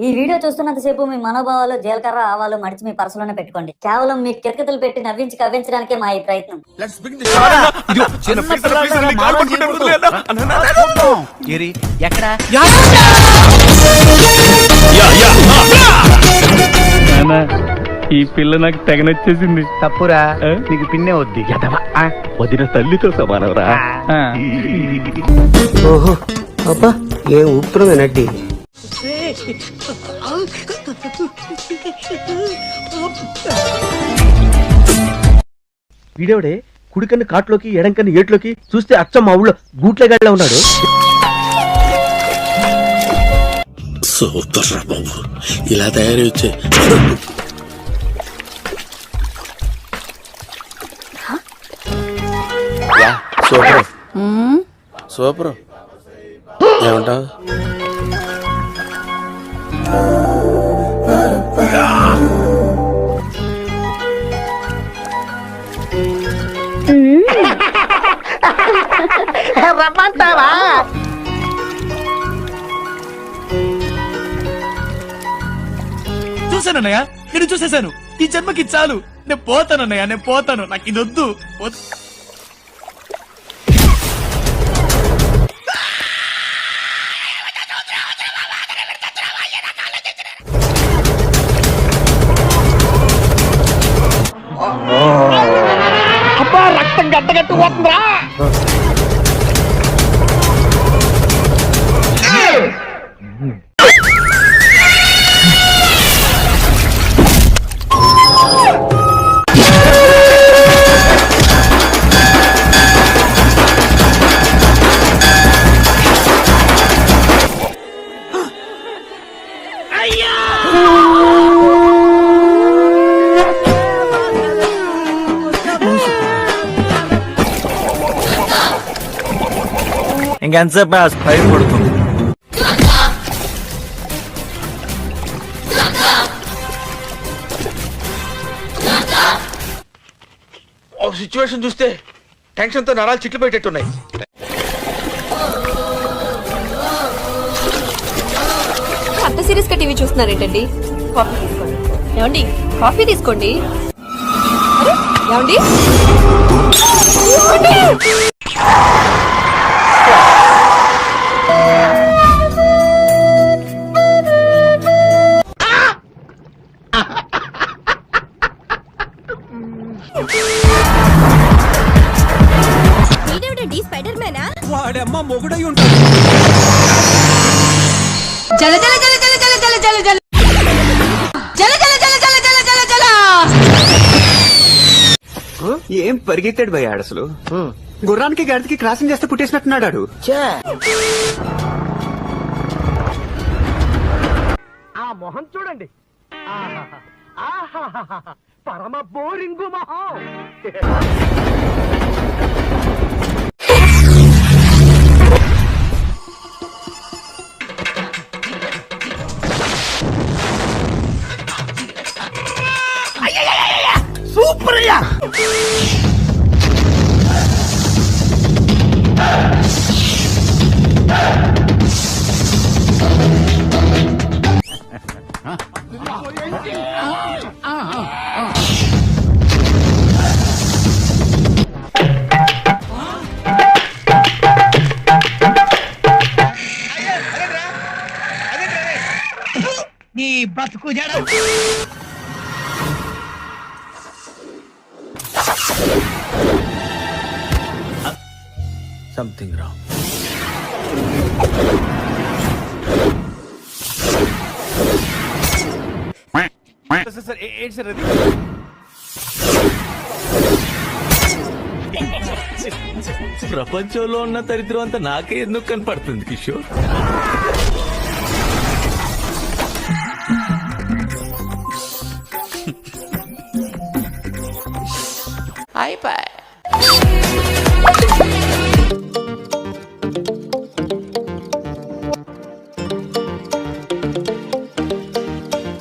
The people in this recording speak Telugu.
ఈ వీడియో చూస్తున్నంతసేపు మీ మనోభావాలు జీలకర్ర ఆవాలు మడిచి మీ పర్సులోనే పెట్టుకోండి. కేవలం మీ కిరకతలు పెట్టి నవ్వించి కవ్వించడానికే మా ఈ ప్రయత్నం. ఈ పిల్ల నాకు తెగ నచ్చేసింది. తప్పురా, నీకు పిన్నే వద్ది. వదిన తల్లితో సమానవరా. ఓహో అబ్బా, ఏ ఊపుతున్నావే నడ్డి. వీడేవిడే కుడికన్ను కాట్లోకి ఎడంకన్ను ఏట్లోకి చూస్తే అచ్చం మా ఊళ్ళో గూట్లగాడిలా ఉన్నాడు. సూపర్ రా బాబు, ఇలా తయారు వచ్చే సూపర్ సూపర్. ఏమంటావు? రమ్మంటావా? చూసానన్నయ్య, నేను చూసేశాను. ఈ జన్మకి చాలు, నేను పోతానన్నయ్య, నేను పోతాను. నాకు ఇది వద్దు. అబ్బా, రక్తం గడ్డగట్టు పోతుందిరా. ఇంకెంతసేపు ఫైర్ పడుతుంది. ఒక సిచ్యువేషన్ చూస్తే టెన్షన్ తో నరాలు చిట్లు పెట్టేట్టున్నాయి. అంత సీరియస్ గా టీవీ చూస్తున్నారేంటండి? కాఫీ తీసుకోండి. ఏమండి, కాఫీ తీసుకోండి. ఏమండి, స్పైడర్ మ్యానా? వాడమ్మ మొగుడై ఉంటాడు. జల జల జల జల జల జల జల జల జల జల జల జల జల జల జల. ఏం పరిగెత్తాడు భయ్యాడు అసలు. గుర్రానికి గడికి క్రాసింగ్ చేస్తే పుట్టేసినట్టున్నాడు. ఆ మొహం చూడండి, పరమ బోరింగు మొహం. సూపర్ అయ్యా. నీ బతుకు జడ. Something wrong. ప్రపంచంలో ఉన్న దరిద్రం అంతా నాకే ఎందుకు కనపడుతుంది కిషోర్? అయిపోయి